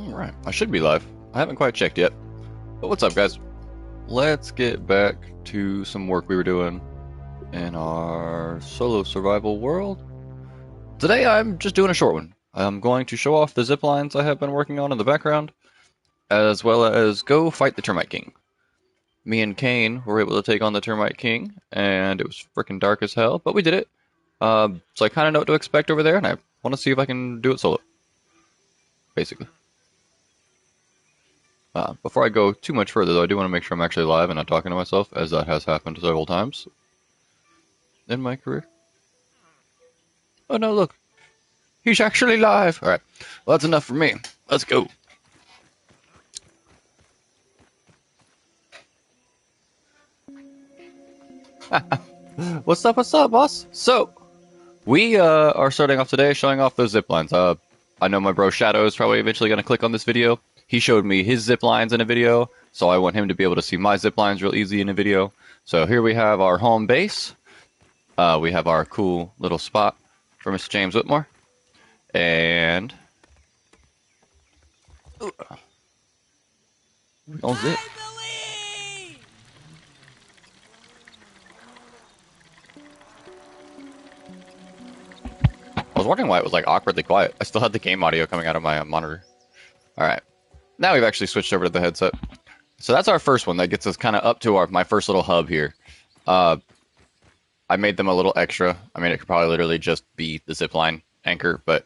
Alright, I should be live. I haven't quite checked yet. But what's up, guys? Let's get back to some work we were doing in our solo survival world. Today I'm just doing a short one. I'm going to show off the zip lines I have been working on in the background, as well as go fight the Termite King. Me and Kane were able to take on the Termite King, and it was freaking dark as hell, but we did it. So I kind of know what to expect over there, and I want to see if I can do it solo. Basically. Before I go too much further, though, I do want to make sure I'm actually live and not talking to myself, as that has happened several times in my career. Oh no, look. He's actually live! Alright, well that's enough for me. Let's go. What's up, boss? So, we are starting off today showing off those zip lines. I know my bro Shadow is probably eventually going to click on this video. He showed me his zip lines in a video, so I want him to be able to see my zip lines real easy in a video. So here we have our home base. We have our cool little spot for Mr. James Whitmore. And... Ooh. We're gonna zip. I was wondering why it was like awkwardly quiet. I still had the game audio coming out of my monitor. Alright. Now we've actually switched over to the headset. So that's our first one. That gets us kind of up to my first little hub here. I made them a little extra. I mean, it could probably literally just be the zipline anchor, but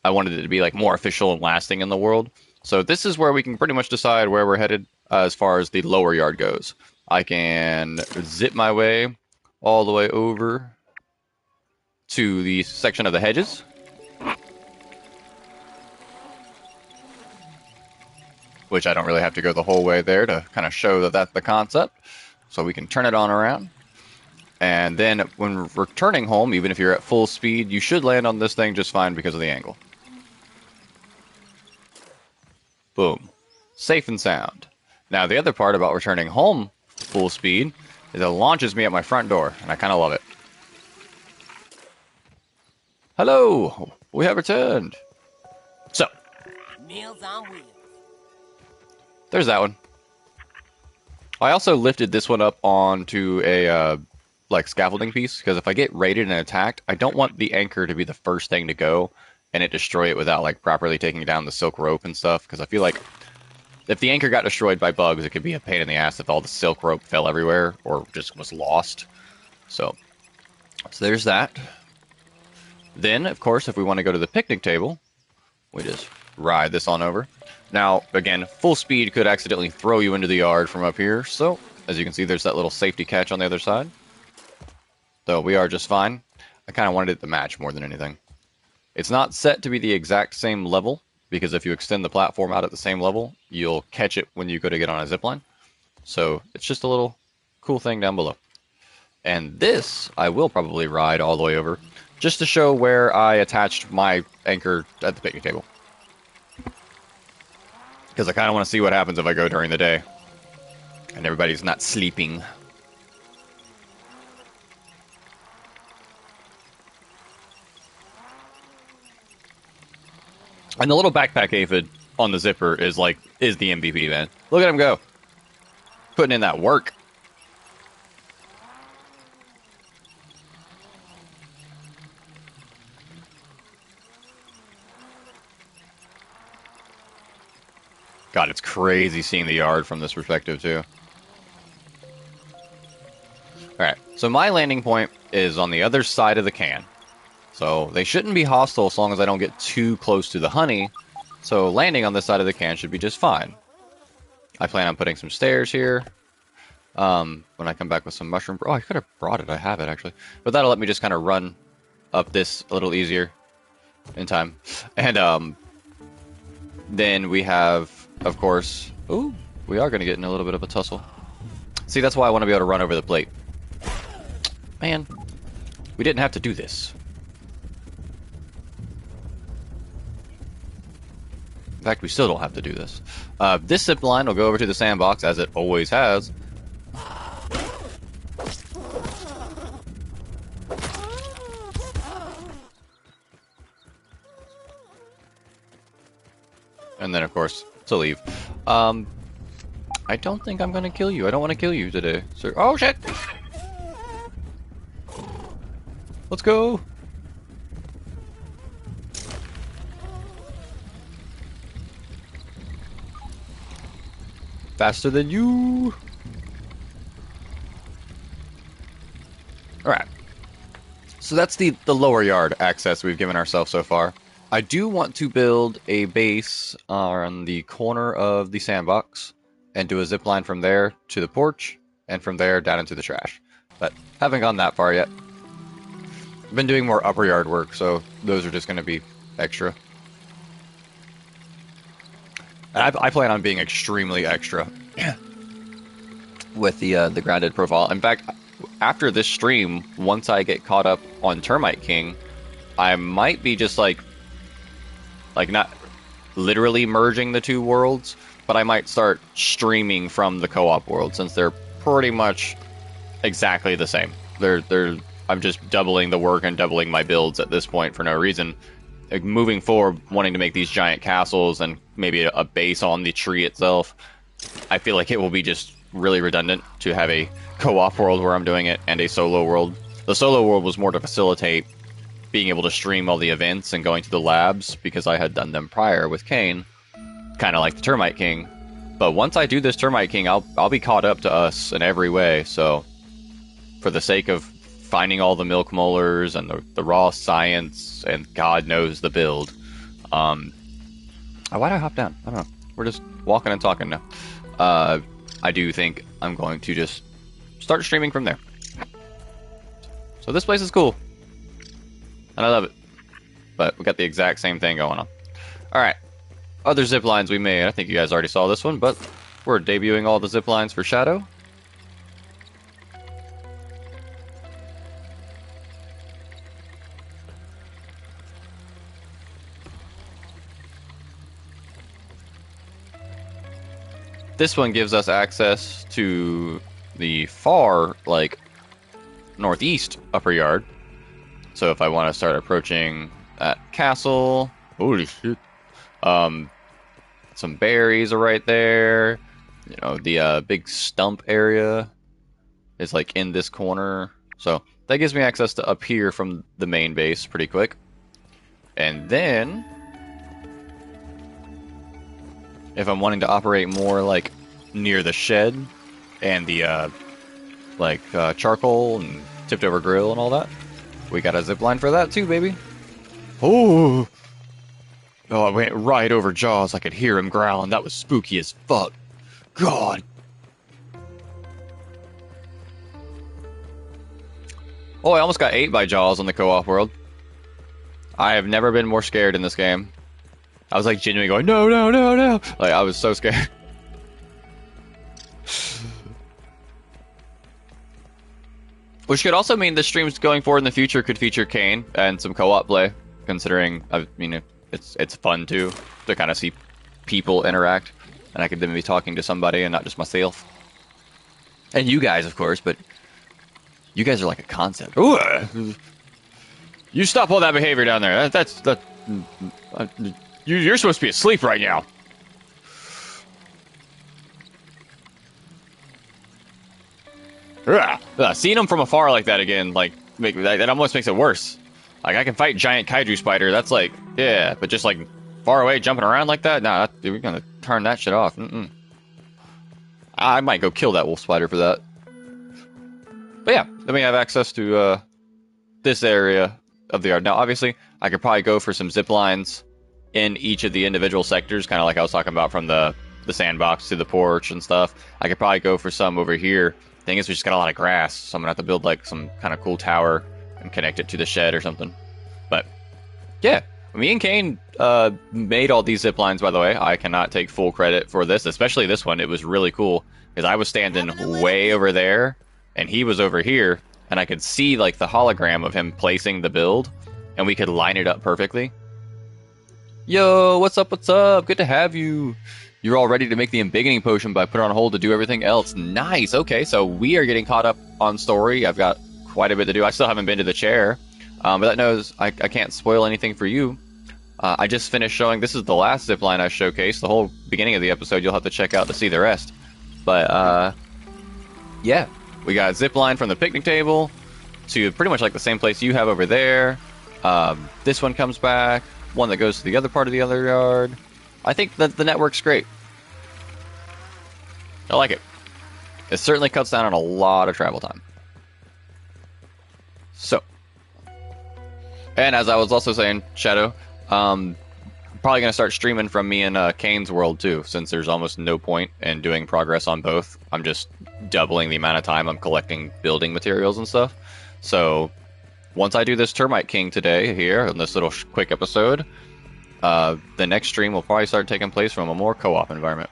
I wanted it to be like more official and lasting in the world. So this is where we can pretty much decide where we're headed as far as the lower yard goes. I can zip my way all the way over to the section of the hedges. Which I don't really have to go the whole way there to kind of show that that's the concept. So we can turn it on around. And then when returning home, even if you're at full speed, you should land on this thing just fine because of the angle. Boom. Safe and sound. Now the other part about returning home full speed is it launches me at my front door, and I kind of love it. Hello! We have returned! So. Meals on wheels. There's that one. I also lifted this one up onto a like scaffolding piece, because if I get raided and attacked, I don't want the anchor to be the first thing to go and it destroy it without like properly taking down the silk rope and stuff, because I feel like if the anchor got destroyed by bugs, it could be a pain in the ass if all the silk rope fell everywhere or just was lost. So there's that. Then, of course, if we want to go to the picnic table, we just ride this on over. Now, again, full speed could accidentally throw you into the yard from up here, so, as you can see, there's that little safety catch on the other side. Though we are just fine. I kind of wanted it to match more than anything. It's not set to be the exact same level, because if you extend the platform out at the same level, you'll catch it when you go to get on a zipline. So, it's just a little cool thing down below. And this, I will probably ride all the way over, just to show where I attached my anchor at the picnic table. Because I kind of want to see what happens if I go during the day. And everybody's not sleeping. And the little backpack aphid on the zipper is the MVP, man. Look at him go. Putting in that work. God, it's crazy seeing the yard from this perspective, too. Alright, so my landing point is on the other side of the can. So they shouldn't be hostile as long as I don't get too close to the honey. So landing on this side of the can should be just fine. I plan on putting some stairs here. When I come back with some mushroom... Oh, I could have brought it. I have it, actually. But that'll let me just kind of run up this a little easier in time. And then we have... Of course. Ooh, we are going to get in a little bit of a tussle. See, that's why I want to be able to run over the plate. Man, we didn't have to do this. In fact, we still don't have to do this. This zip line will go over to the sandbox, as it always has. and then of course to leave. I don't think I'm gonna kill you. I don't want to kill you today. So, oh shit! Let's go. Faster than you. All right. So that's the lower yard access we've given ourselves so far. I do want to build a base on the corner of the sandbox and do a zip line from there to the porch and from there down into the trash. But haven't gone that far yet. I've been doing more upper yard work, so those are just going to be extra. And I plan on being extremely extra with the grounded profile. In fact, after this stream, once I get caught up on Termite King, I might be just like not literally merging the two worlds, but I might start streaming from the co-op world since they're pretty much exactly the same. I'm just doubling the work and doubling my builds at this point for no reason. Like, moving forward, wanting to make these giant castles and maybe a base on the tree itself, I feel like it will be just really redundant to have a co-op world where I'm doing it and a solo world. The solo world was more to facilitate being able to stream all the events and going to the labs because I had done them prior with Kane, kind of like the Termite King. But once I do this Termite King, I'll be caught up to us in every way. So for the sake of finding all the milk molars and the raw science and God knows the build, why'd I hop down? I don't know. We're just walking and talking now. I do think I'm going to just start streaming from there. So this place is cool. And I love it. But we got the exact same thing going on. Alright. Other zip lines we made. I think you guys already saw this one, but we're debuting all the zip lines for Shadow. This one gives us access to the far, like, northeast upper yard. So if I want to start approaching that castle, holy shit. Some berries are right there. You know, the big stump area is like in this corner. So that gives me access to up here from the main base pretty quick. And then if I'm wanting to operate more like near the shed and the charcoal and tipped over grill and all that, we got a zip line for that too, baby. Oh, I went right over Jaws. I could hear him growling. That was spooky as fuck. God. Oh, I almost got ate by Jaws on the co-op world. I have never been more scared in this game. I was like genuinely going, no, no, no, no. Like, I was so scared. Which could also mean the streams going forward in the future could feature Kane and some co-op play, considering, I mean, it's fun too, to kind of see people interact, and I could then be talking to somebody and not just myself. And you guys, of course, but you guys are like a concept. Ooh, you stop all that behavior down there. You're supposed to be asleep right now. Seeing them from afar like that again, like, that almost makes it worse. Like, I can fight giant kaiju spider, that's like, yeah, but just like far away jumping around like that? Nah, dude, we're gonna turn that shit off. I might go kill that wolf spider for that. But yeah, then we have access to this area of the yard. Now, obviously, I could probably go for some zip lines in each of the individual sectors, kind of like I was talking about from the sandbox to the porch and stuff. I could probably go for some over here. Thing is, we just got a lot of grass, so I'm gonna have to build like some kind of cool tower and connect it to the shed or something. But yeah, me and Kane made all these zip lines, by the way. I cannot take full credit for this, especially this one. It was really cool because I was standing way over there and he was over here, and I could see like the hologram of him placing the build, and we could line it up perfectly. Yo, what's up? What's up? Good to have you. You're all ready to make the embiggening potion, but I put it on hold to do everything else. Nice. Okay, so we are getting caught up on story. I've got quite a bit to do. I still haven't been to the chair, but that knows I can't spoil anything for you. I just finished showing. This is the last zipline I showcased. The whole beginning of the episode you'll have to check out to see the rest. But yeah, we got zipline from the picnic table to pretty much like the same place you have over there. This one comes back. One that goes to the other part of the other yard. I think that the network's great. I like it. It certainly cuts down on a lot of travel time. So, and as I was also saying, Shadow, probably going to start streaming from me and Kane's world too, since there's almost no point in doing progress on both. I'm just doubling the amount of time I'm collecting building materials and stuff. So, once I do this Termite King today here in this little quick episode, the next stream will probably start taking place from a more co-op environment.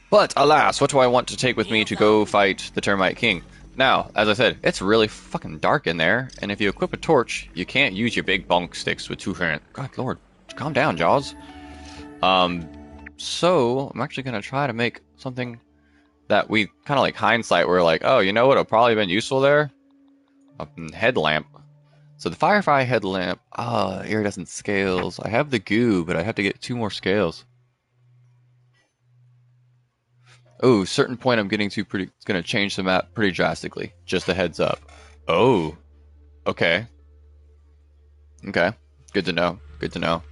But alas, what do I want to take with me to go fight the Termite King? Now, as I said, it's really fucking dark in there, and if you equip a torch, you can't use your big bonk sticks with two hands. God lord, calm down, Jaws. So I'm actually gonna try to make something that we kind of like hindsight. We're like, oh, you know what? Would have probably been useful there. A headlamp. So the Firefly headlamp. Iridescent scales. I have the goo, but I have to get 2 more scales. Oh, certain point I'm getting to it's going to change the map pretty drastically. Just a heads up. Oh, okay. Okay, good to know. Good to know.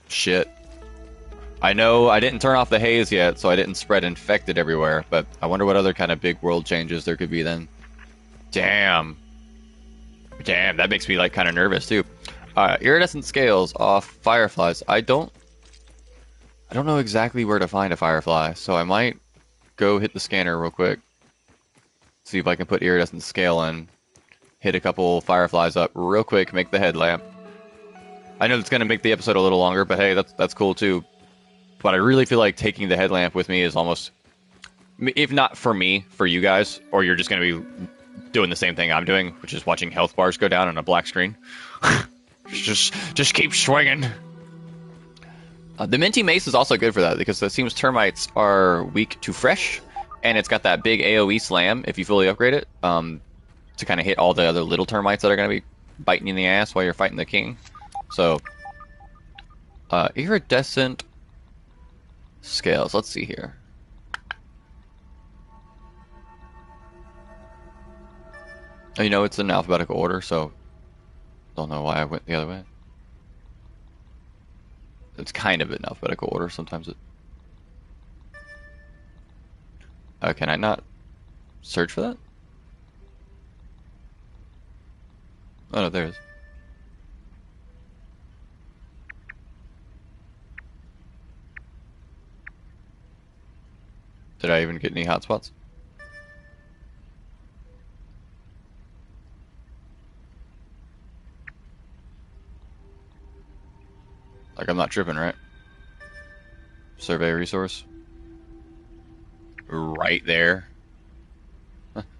Shit. I know I didn't turn off the haze yet, so I didn't spread infected everywhere, but I wonder what other kind of big world changes there could be then. Damn. Damn, that makes me like kind of nervous too. Iridescent scales off fireflies. I don't know exactly where to find a firefly, so I might go hit the scanner real quick. See if I can put iridescent scale in. Hit a couple fireflies up real quick, make the headlamp. I know it's going to make the episode a little longer, but hey, that's cool too. But I really feel like taking the headlamp with me is almost, if not for me, for you guys, or you're just going to be doing the same thing I'm doing, which is watching health bars go down on a black screen. just keep swinging. The Minty Mace is also good for that, because it seems termites are weak to fresh, and it's got that big AoE slam if you fully upgrade it, to kind of hit all the other little termites that are going to be biting you in the ass while you're fighting the king. So, iridescent scales. Let's see here. Oh, you know, it's in alphabetical order, so don't know why I went the other way. It's kind of in alphabetical order. Sometimes it... can I not search for that? Oh, no, there it is. Did I even get any hotspots? Like, I'm not tripping, right? Survey resource. Right there.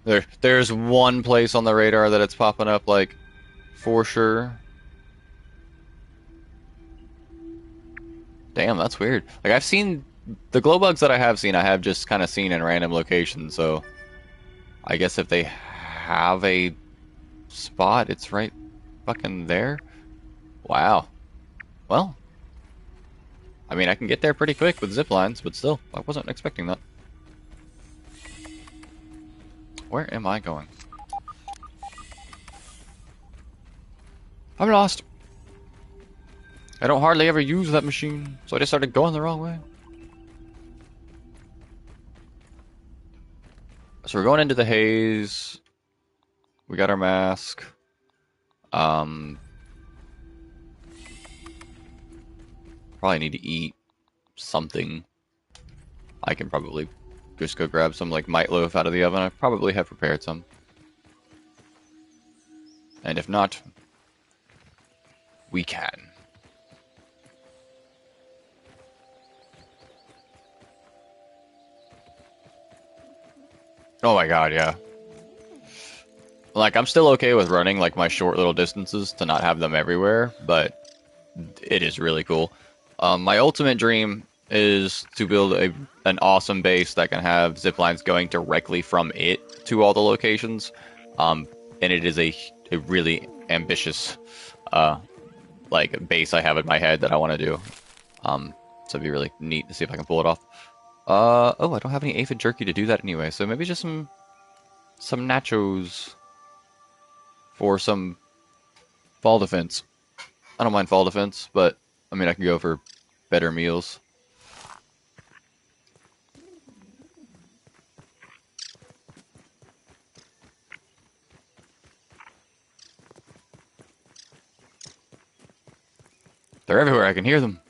There's one place on the radar that it's popping up, like, for sure. Damn, that's weird. Like, I've seen... The glow bugs that I have seen, I have just kind of seen in random locations, so... I guess if they have a spot, it's right fucking there? Wow. Well... I mean, I can get there pretty quick with zip lines, but still, I wasn't expecting that. Where am I going? I'm lost. I don't hardly ever use that machine, so I just started going the wrong way. So we're going into the haze. We got our mask. Probably need to eat something. I can probably just go grab some like mite loaf out of the oven. I probably have prepared some. And if not, we can. Oh my god, yeah. Like, I'm still okay with running like my short little distances to not have them everywhere, but it is really cool. My ultimate dream is to build an awesome base that can have zip lines going directly from it to all the locations. And it is a really ambitious, like base I have in my head that I want to do. So it'd be really neat to see if I can pull it off. Oh, I don't have any aphid jerky to do that anyway, so maybe just some nachos for some fall defense. I don't mind fall defense, but I mean I can go for better meals. They're everywhere, I can hear them.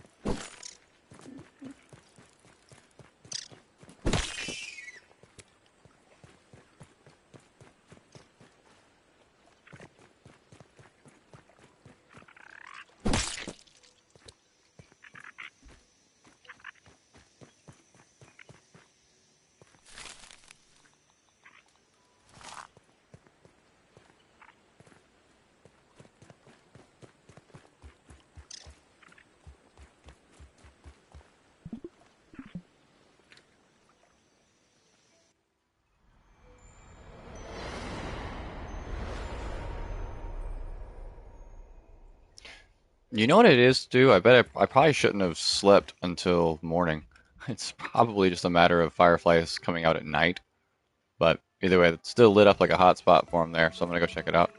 You know what it is, too? I bet I probably shouldn't have slept until morning. It's probably just a matter of fireflies coming out at night. But either way, it's still lit up like a hot spot for them there, so I'm gonna go check it out.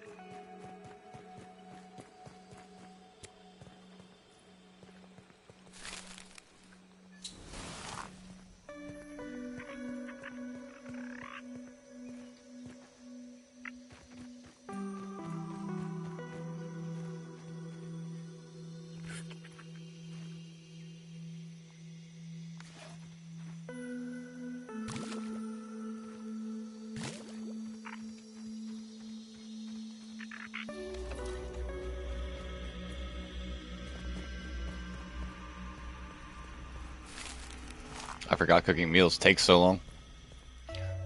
I forgot cooking meals takes so long.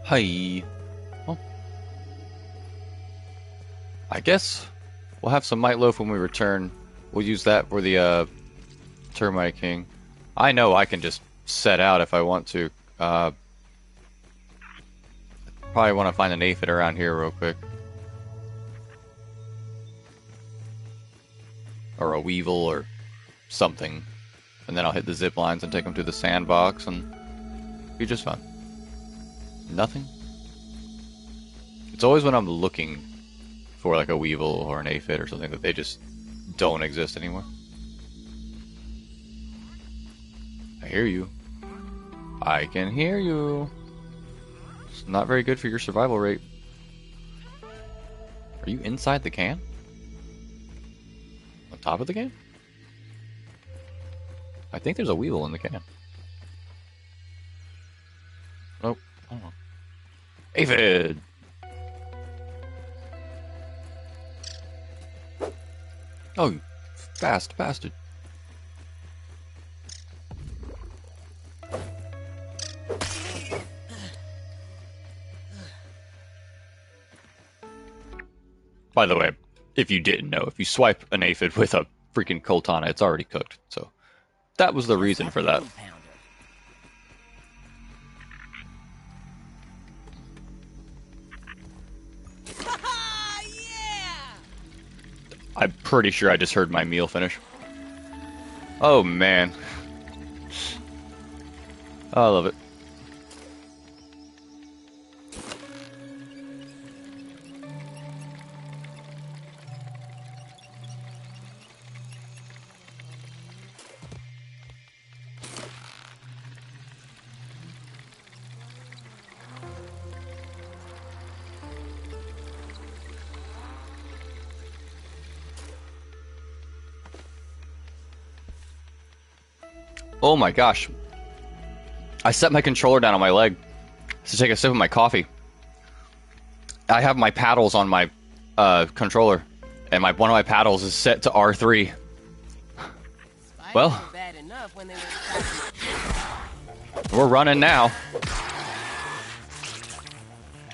Hi. Well, I guess we'll have some Might Loaf when we return. We'll use that for the Termite King. I know I can just set out if I want to. Probably want to find an aphid around here real quick. Or a weevil or something. And then I'll hit the zip lines and take them to the sandbox and be just fine. Nothing? It's always when I'm looking for like a weevil or an aphid or something that they just don't exist anymore. I hear you. I can hear you. It's not very good for your survival rate. Are you inside the can? On top of the can? I think there's a weevil in the can. Nope. I don't know. Aphid! Oh, you fast bastard. By the way, if you didn't know, if you swipe an aphid with a freaking Coltana, it's already cooked. So that was the reason for that. I'm pretty sure I just heard my meal finish. Oh man. Oh, I love it. Oh my gosh. I set my controller down on my leg to take a sip of my coffee. I have my paddles on my controller, and one of my paddles is set to R3. Well, we're running now.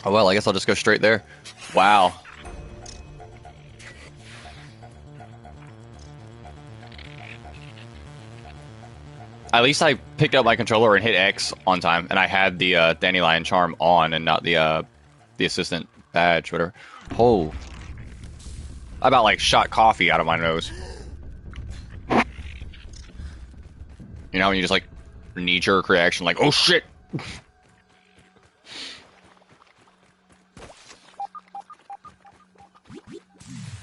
Oh well, I guess I'll just go straight there. Wow. At least I picked up my controller and hit X on time, and I had the Dandelion Charm on and not the assistant badge, whatever. Oh. I about like shot coffee out of my nose. You know, when you just like knee-jerk reaction, like, oh shit!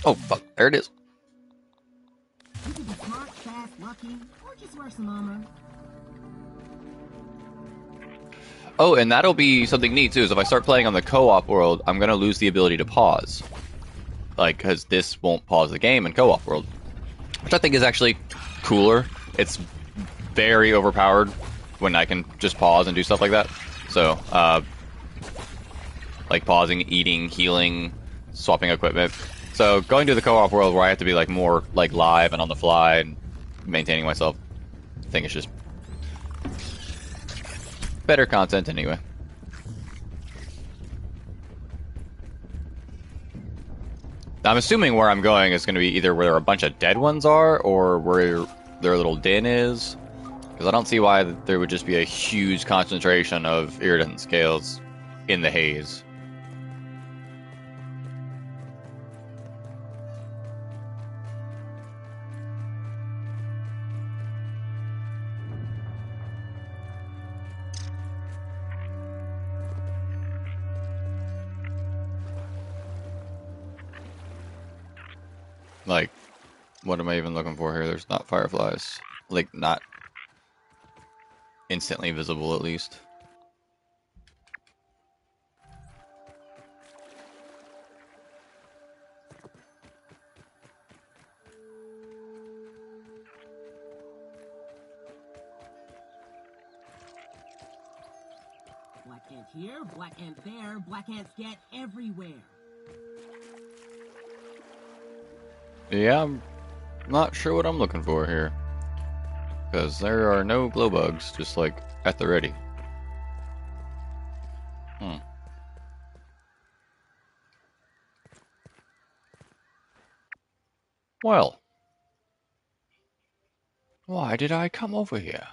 Oh fuck, there it is. You can be smart, fast, lucky, or just wear some armor. Oh, and that'll be something neat too, is if I start playing on the co-op world, I'm gonna lose the ability to pause. Like, because this won't pause the game in co-op world. Which I think is actually cooler. It's very overpowered when I can just pause and do stuff like that. So, like pausing, eating, healing, swapping equipment. So going to the co-op world where I have to be like more like live and on the fly and maintaining myself, I think it's just better content anyway. I'm assuming where I'm going is going to be either where a bunch of dead ones are or where their little den is. Because I don't see why there would just be a huge concentration of iridescent scales in the haze. Like, what am I even looking for here? There's not fireflies. Like, not instantly visible, at least. Black ant here, black ant there, black ants get everywhere. Yeah, I'm not sure what I'm looking for here. Because there are no glow bugs, just like at the ready. Well, why did I come over here?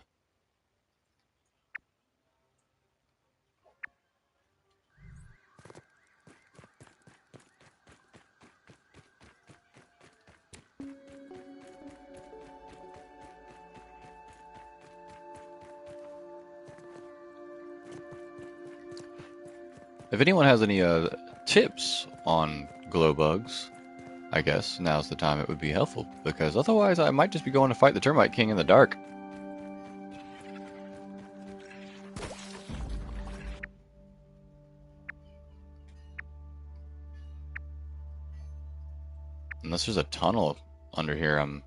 If anyone has any tips on glow bugs, I guess now's the time it would be helpful, because otherwise I might just be going to fight the Termite King in the dark. Unless there's a tunnel under here I'm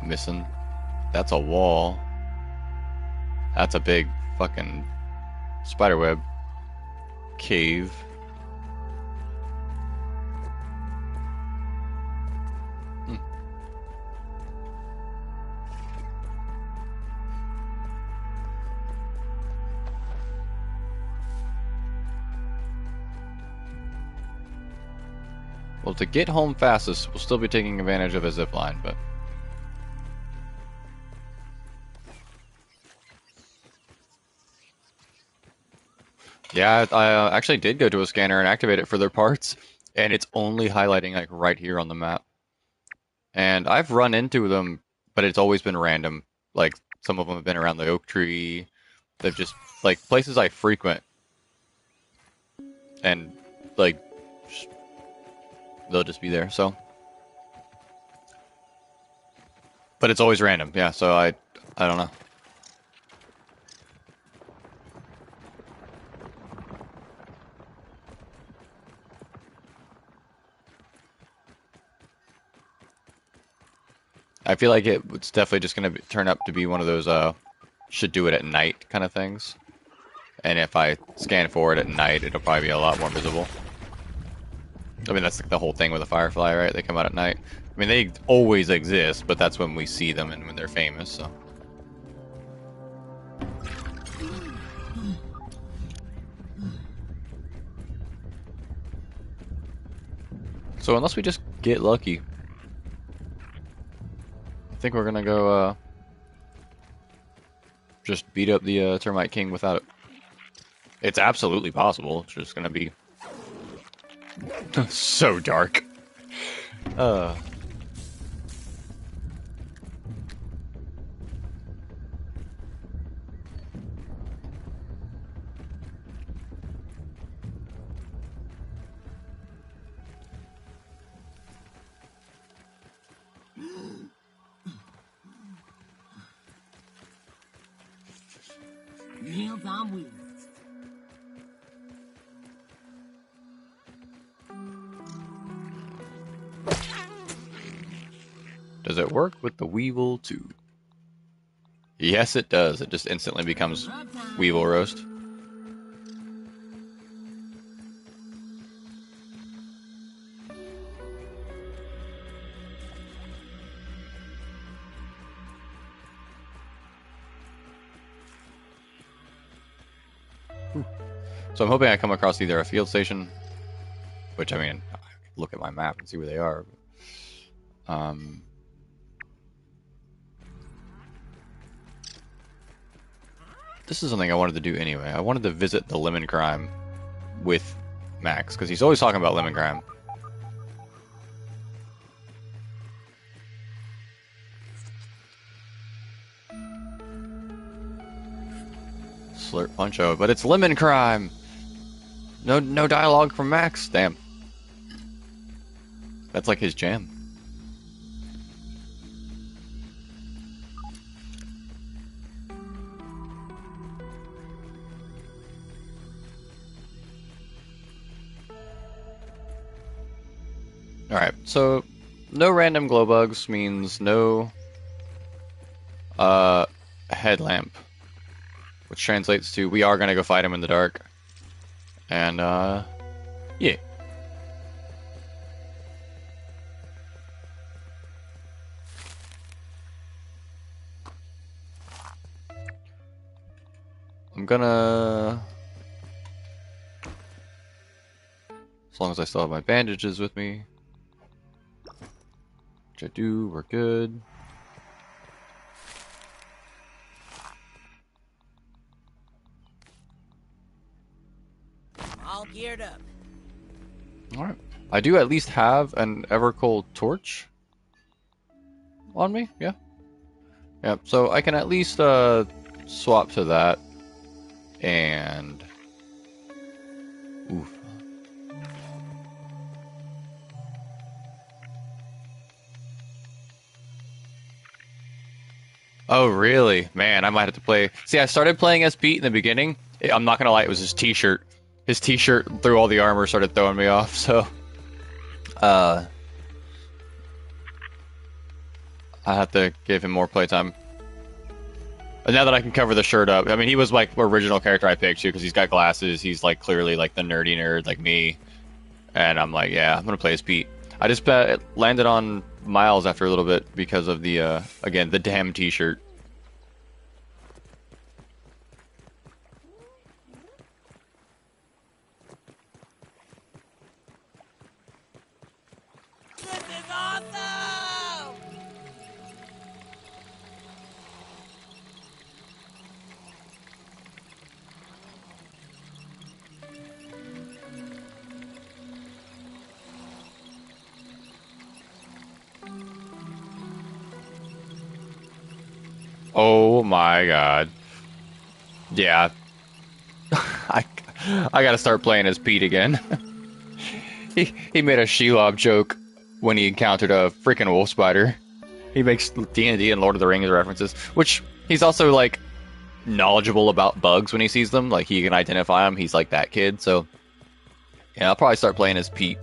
missing. That's a wall. That's a big fucking spiderweb cave. Well, to get home fastest, we'll still be taking advantage of a zipline, but... Yeah, I actually did go to a scanner and activate it for their parts, and it's only highlighting like right here on the map. And I've run into them, but it's always been random. Like, some of them have been around the oak tree. They've just, like, places I frequent. And, like, they'll just be there, so. But it's always random, yeah, so I don't know. I feel like it's definitely just going to turn up to be one of those, should do it at night kind of things. And if I scan for it at night, it'll probably be a lot more visible. I mean, that's like the whole thing with a firefly, right? They come out at night. I mean, they always exist, but that's when we see them and when they're famous, so. So unless we just get lucky, I think we're gonna go, just beat up the Termite King without it. It's absolutely possible. It's just gonna be So dark. Uh. Meals on wheels. Does it work with the Weevil too? Yes, it does. It just instantly becomes Weevil roast. So I'm hoping I come across either a field station, which I mean, look at my map and see where they are. This is something I wanted to do anyway. I wanted to visit the lemon crime with Max, because he's always talking about lemon crime. Slurp Puncho, but it's lemon crime! No dialogue from Max. Damn. That's like his jam. Alright, so no random glow bugs means no headlamp, which translates to we are gonna go fight him in the dark. And yeah. I'm gonna, as long as I still have my bandages with me, which I do, we're good. All geared up. Alright. I do at least have an Evercold torch on me, yeah. Yeah, so I can at least swap to that. And oof. Oh really? Man, I might have to play. See, I started playing as Pete in the beginning. I'm not gonna lie, it was his t-shirt. His t-shirt through all the armor started throwing me off, so I have to give him more playtime. And now that I can cover the shirt up, I mean, he was like original character I picked too, because he's got glasses. He's like clearly like the nerdy nerd like me, and I'm like, yeah, I'm gonna play as Pete. I just landed on Miles after a little bit because of the again the damn t-shirt. This is awesome! Oh my god. Yeah. I I gotta start playing as Pete again. He made a Shelob joke when he encountered a freaking wolf spider. He makes D&D and Lord of the Rings references, which he's also like knowledgeable about bugs when he sees them. Like he can identify them. He's like that kid. So yeah, I'll probably start playing as Pete.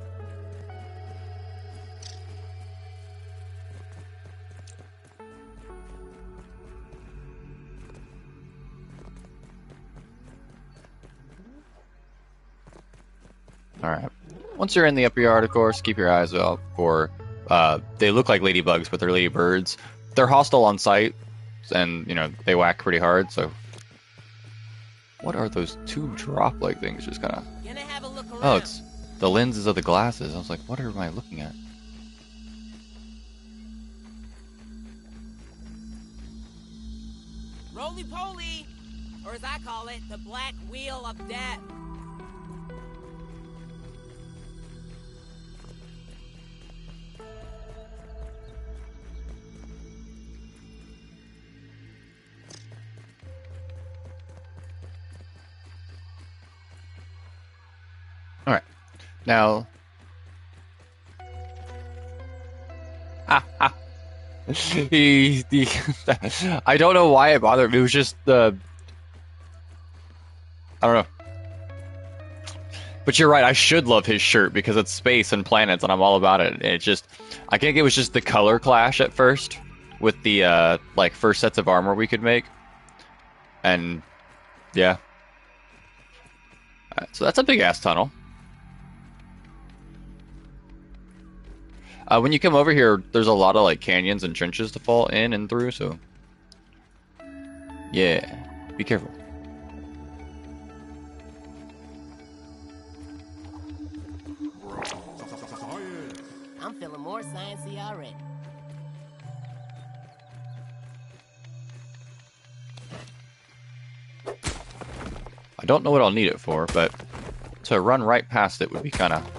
All right. Once you're in the upper yard, of course, keep your eyes out for. They look like ladybugs, but they're ladybirds. They're hostile on sight, and you know they whack pretty hard. So, what are those two drop-like things? Just kind of. Gonna have a look around. Oh, it's the lenses of the glasses. I was like, what am I looking at? Roly-poly, or as I call it, the black wheel of death. All right. Now, he I don't know why it bothered me. It was just the I don't know. But you're right. I should love his shirt because it's space and planets, and I'm all about it. It just, I think it was just the color clash at first with the like first sets of armor we could make, and yeah. So that's a big ass tunnel. When you come over here, there's a lot of like canyons and trenches to fall in and through. So yeah, be careful. I'm feeling more sciencey already. I don't know what I'll need it for, but to run right past it would be kind of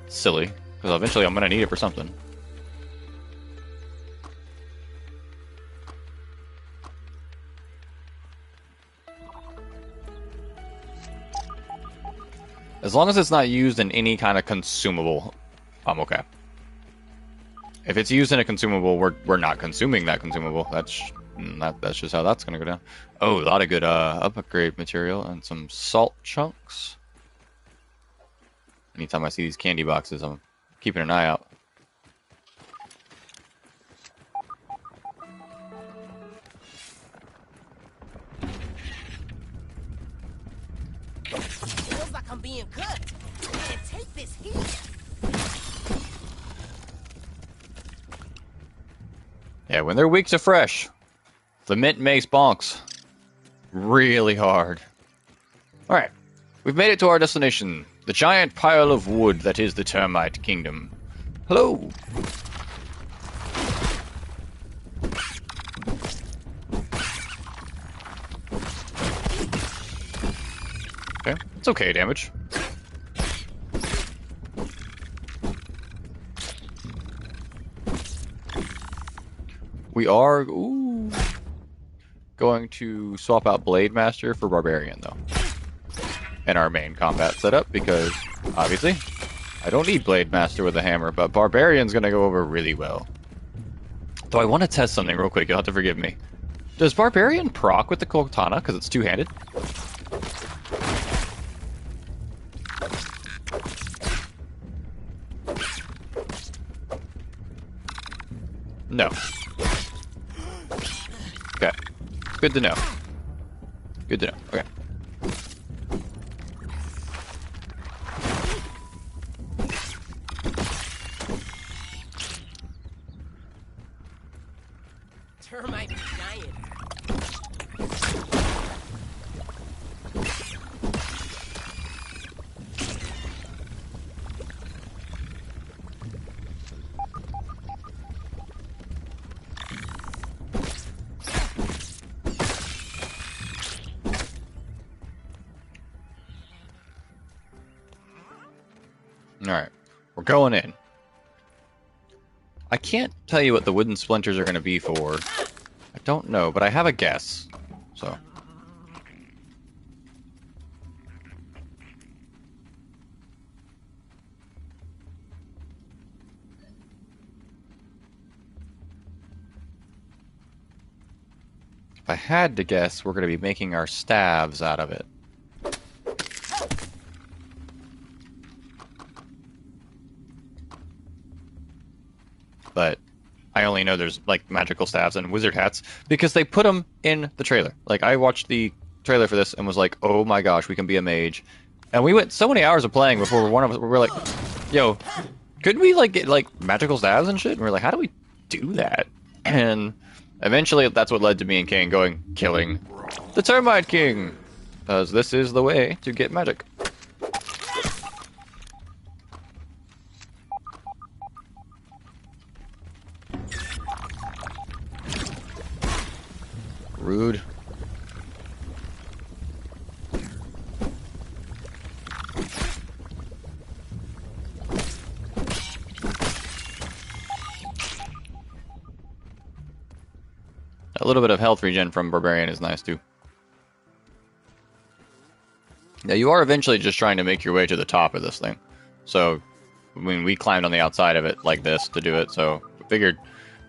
silly because eventually I'm gonna need it for something. As long as it's not used in any kind of consumable, I'm okay. If it's used in a consumable, we're not consuming that consumable. That's just how that's gonna go down. Oh, a lot of good upgrade material and some salt chunks. Anytime I see these candy boxes, I'm keeping an eye out. Feels like I'm being cooked. Man, take this heat. Yeah, when their weeks are fresh, the mint makes bonks really hard. Alright, we've made it to our destination, the giant pile of wood that is the Termite Kingdom. Hello! Okay, it's okay damage. We are going to swap out Blade Master for Barbarian, though, in our main combat setup, because, obviously, I don't need Blade Master with a hammer, but Barbarian's going to go over really well. Though I want to test something real quick, you'll have to forgive me. Does Barbarian proc with the Katana, because it's two-handed? No. Okay. Good to know. Good to know. Okay. Termite giant. Alright. We're going in. I can't tell you what the wooden splinters are going to be for. I don't know, but I have a guess. So. If I had to guess, we're going to be making our staves out of it. But I only know there's like magical staves and wizard hats because they put them in the trailer. Like I watched the trailer for this and was like, "Oh my gosh, we can be a mage." And we went so many hours of playing before one of us we were like, "Yo, couldn't we like get like magical staves and shit?" And we're like, "How do we do that?" And eventually that's what led to me and Kane killing the Termite King, because this is the way to get magic. Rude. A little bit of health regen from Barbarian is nice too. Now you are eventually just trying to make your way to the top of this thing. So, I mean, we climbed on the outside of it like this to do it. So, figured,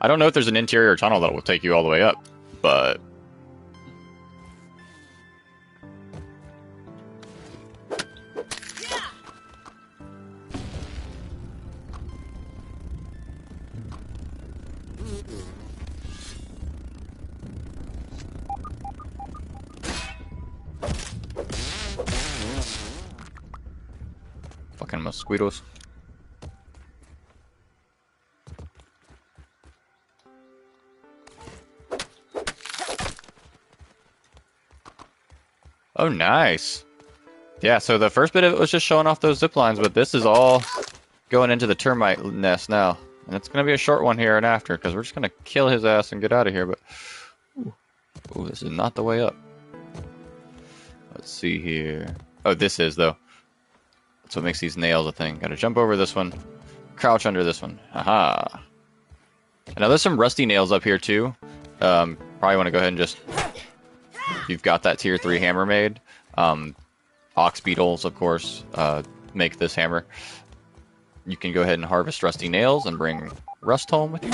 I don't know if there's an interior tunnel that will take you all the way up, but fucking mosquitoes. Oh, nice. Yeah, so the first bit of it was just showing off those zip lines, but this is all going into the termite nest now. And it's going to be a short one here and after, because we're just going to kill his ass and get out of here, but... Ooh, this is not the way up. Let's see here. Oh, this is, though. That's what makes these nails a thing. Gotta jump over this one. Crouch under this one. Aha. And now there's some rusty nails up here, too. Probably want to go ahead and just... If you've got that tier 3 hammer made. Ox beetles, of course, make this hammer. You can go ahead and harvest rusty nails and bring rust home with you.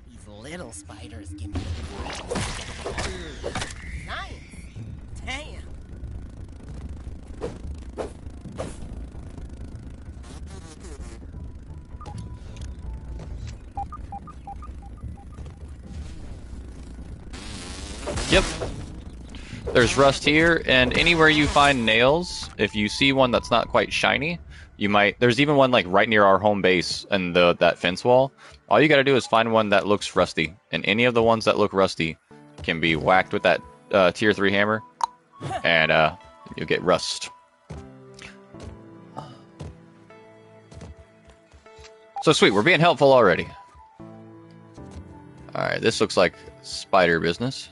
These little spiders give me nice. Damn. Yep. There's rust here, and anywhere you find nails, if you see one that's not quite shiny, you might... There's even one like right near our home base and that fence wall. All you gotta do is find one that looks rusty, and any of the ones that look rusty can be whacked with that tier 3 hammer, and you'll get rust. So sweet, we're being helpful already. Alright, this looks like spider business.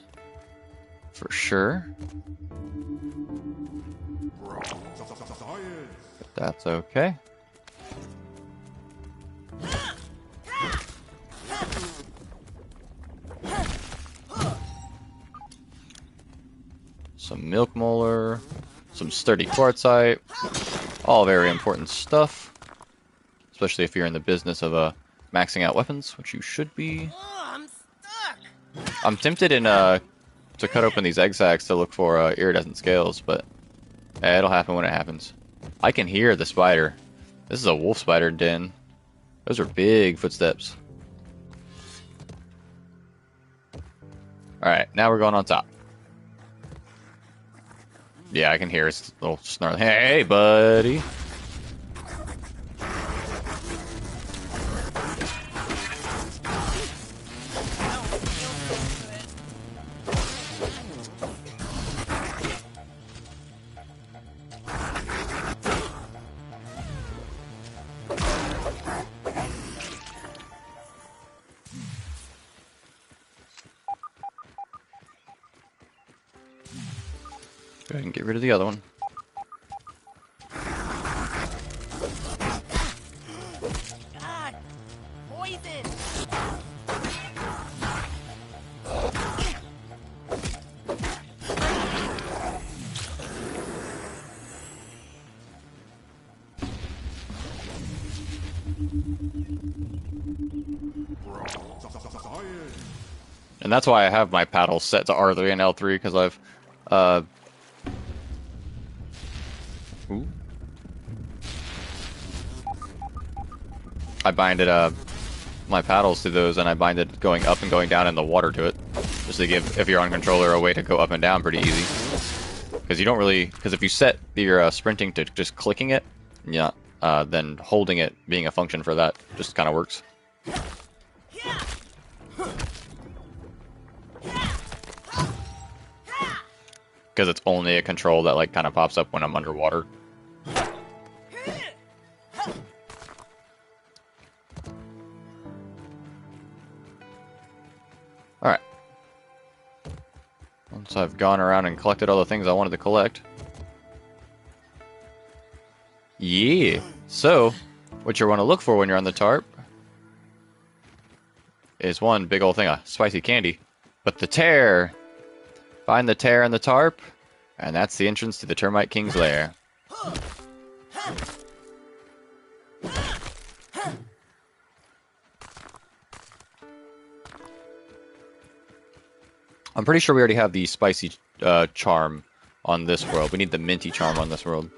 For sure. But that's okay. Some milk molar, some sturdy quartzite, all very important stuff. Especially if you're in the business of maxing out weapons, which you should be. Oh, I'm stuck. I'm tempted to cut open these egg sacs to look for iridescent scales, but it'll happen when it happens. I can hear the spider. This is a wolf spider den. Those are big footsteps. Alright, now we're going on top. Yeah, I can hear his little snarl. Hey, buddy. Go ahead and get rid of the other one. God, poison. And that's why I have my paddles set to R3 and L3, because I've ooh. I binded my paddles to those, and I binded going up and going down in the water to it, just to give, if you're on controller, a way to go up and down pretty easy. Because you don't really, because if you set your sprinting to just clicking it, yeah, then holding it being a function for that just kind of works. Because it's only a control that like kind of pops up when I'm underwater. Alright. Once I've gone around and collected all the things I wanted to collect. Yeah. So, What you want to look for when you're on the tarp is one big old thing of spicy candy. But the tear, find the tear in the tarp, and that's the entrance to the Termite King's lair. I'm pretty sure we already have the spicy charm on this world. We need the minty charm on this world.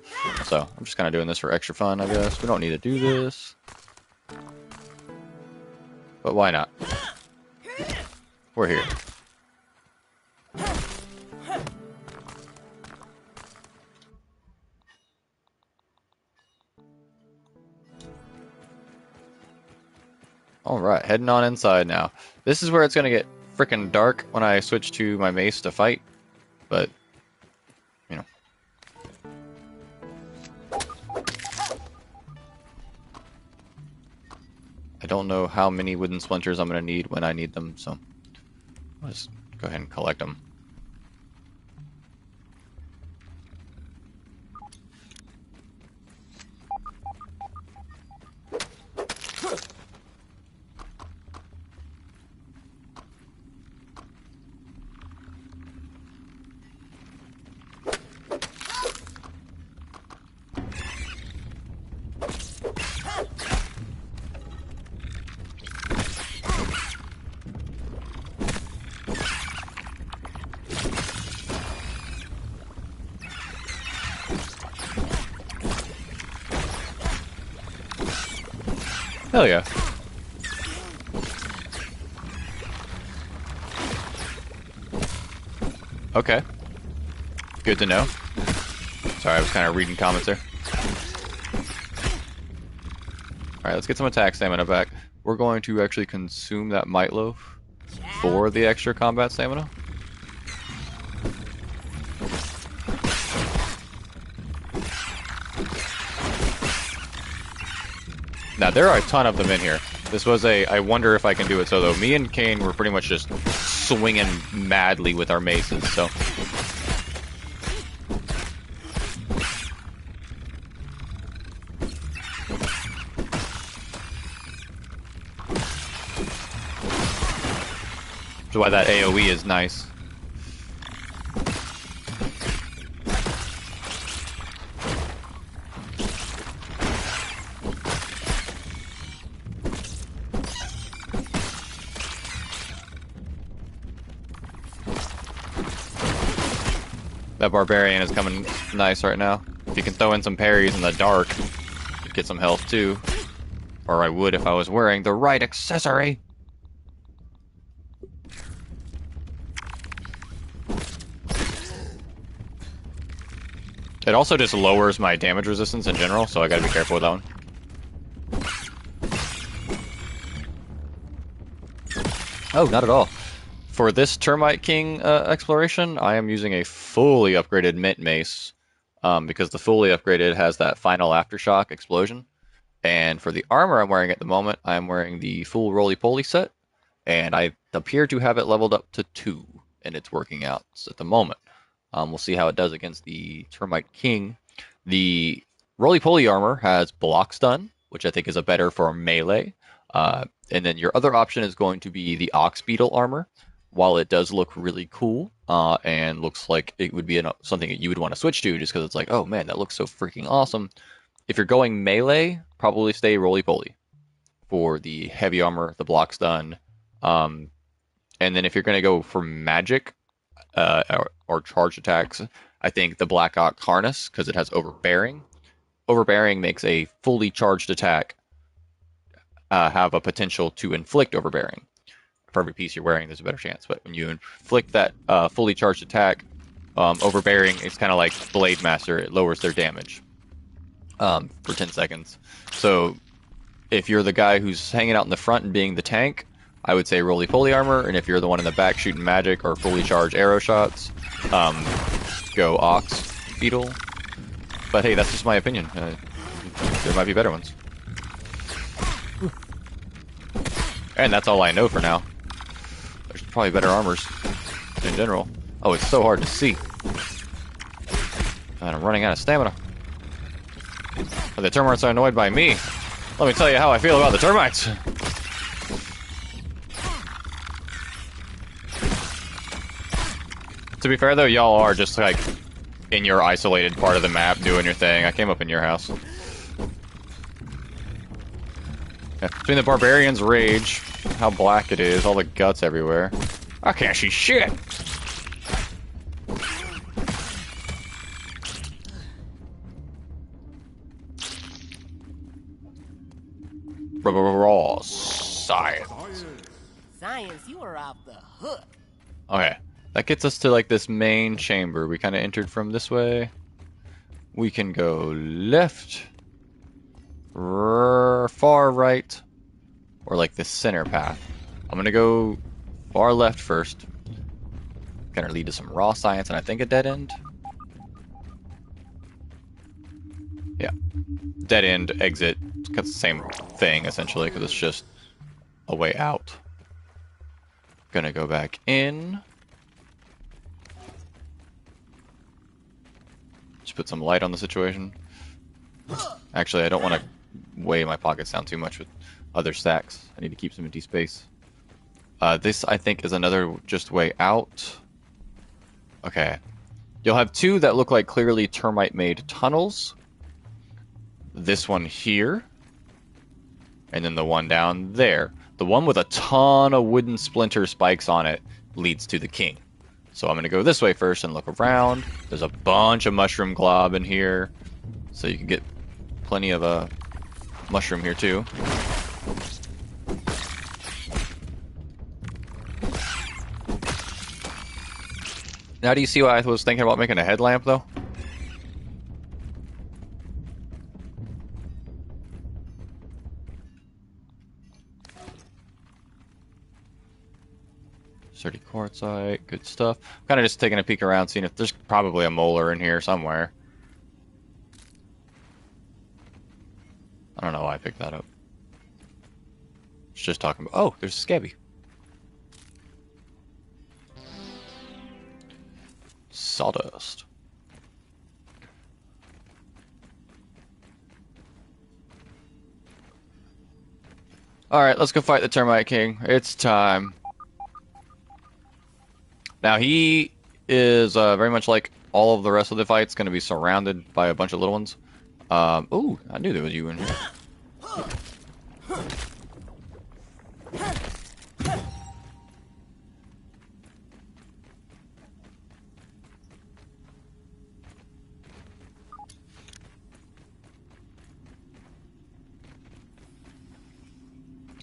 So I'm just kind of doing this for extra fun, I guess. We don't need to do this. But why not? We're here. Alright, heading on inside now. This is where it's going to get freaking dark when I switch to my mace to fight. But, you know. I don't know how many wooden splinters I'm going to need when I need them, so let's go ahead and collect them. Hell yeah. Okay. Good to know. Sorry, I was kind of reading comments there. Alright, let's get some attack stamina back. We're going to actually consume that Might Loaf for the extra combat stamina. Now, there are a ton of them in here. This was I wonder if I can do it solo. Me and Kane were pretty much just swinging madly with our maces, so. That's why that AoE is nice. That barbarian is coming nice right now. If you can throw in some parries in the dark, you'd get some health too. Or I would if I was wearing the right accessory. It also just lowers my damage resistance in general, so I gotta be careful with that one. Oh, not at all. For this Termite King exploration, I am using a fully upgraded Mint Mace, because the fully upgraded has that final aftershock explosion. And for the armor I'm wearing at the moment, I'm wearing the full roly-poly set, and I appear to have it leveled up to 2, and it's working out at the moment. We'll see how it does against the Termite King. The roly-poly armor has block stun, which I think is a better for melee. And then your other option is going to be the Ox Beetle armor. While it does look really cool, and looks like it would be something that you would want to switch to just because it's like, oh man, that looks so freaking awesome. If you're going melee, probably stay roly-poly for the heavy armor, the block stun. And then if you're going to go for magic or charge attacks, I think the Black Ox harness, because it has overbearing. Overbearing makes a fully charged attack have a potential to inflict overbearing. For every piece you're wearing, there's a better chance. But when you inflict that fully charged attack, overbearing, it's kind of like Blade Master. It lowers their damage for 10 seconds. So if you're the guy who's hanging out in the front and being the tank, I would say roly-poly armor. And if you're the one in the back shooting magic or fully charged arrow shots, go Ox Beetle. But hey, that's just my opinion. There might be better ones. And that's all I know for now. There's probably better armors in general. Oh, it's so hard to see. And I'm running out of stamina. The Termites are annoyed by me. Let me tell you how I feel about the termites. To be fair, though, y'all are just, like, in your isolated part of the map doing your thing. I came up in your house. Yeah, between the barbarians' rage, how black it is, all the guts everywhere. I can't see shit! Raw science. Science, you are off the hook. Okay, that gets us to like this main chamber. We kind of entered from this way. We can go left, far right, or like the center path. I'm gonna go far left first. Gonna lead to some raw science and I think a dead end. Yeah, dead end exit. It's the same thing essentially because it's just a way out. Gonna go back in. Just put some light on the situation. Actually, I don't want to weigh my pockets down too much with other stacks. I need to keep some empty space. This, I think, is another just way out. Okay. You'll have two that look like clearly termite-made tunnels. This one here. And then the one down there. The one with a ton of wooden splinter spikes on it leads to the king. So I'm going to go this way first and look around. There's a bunch of mushroom glob in here. So you can get plenty of mushroom here too. Now do you see why I was thinking about making a headlamp though? Sturdy quartzite, good stuff. I'm kind of just taking a peek around, seeing if there's probably a molar in here somewhere. I don't know why I picked that up. It's just talking about. Oh, there's a scabby. Sawdust. Alright, let's go fight the Termite King. It's time. Now, he is very much like all of the rest of the fights, going to be surrounded by a bunch of little ones. Ooh, I knew there was you in here.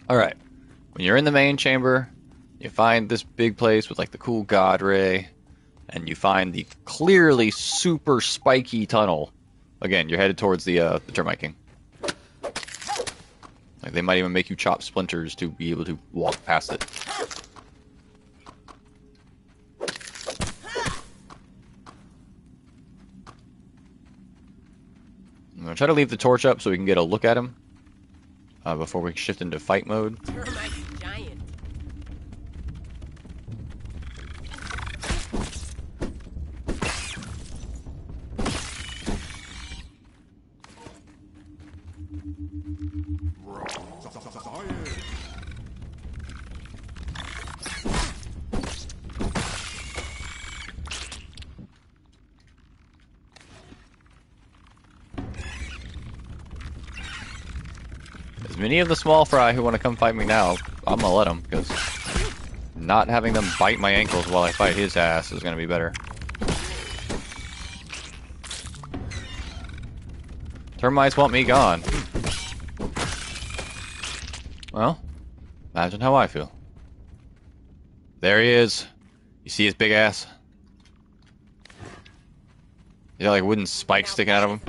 Alright, when you're in the main chamber, you find this big place with like the cool god ray, and you find the clearly super spiky tunnel. Again, you're headed towards the Termite King. Like they might even make you chop splinters to be able to walk past it. I'm gonna try to leave the torch up so we can get a look at him before we shift into fight mode. Termite giant. As many of the small fry who want to come fight me now, I'm gonna let them, because not having them bite my ankles while I fight his ass is gonna be better. Termites want me gone. Well, imagine how I feel. There he is. You see his big ass? He's got like wooden spikes sticking out of him.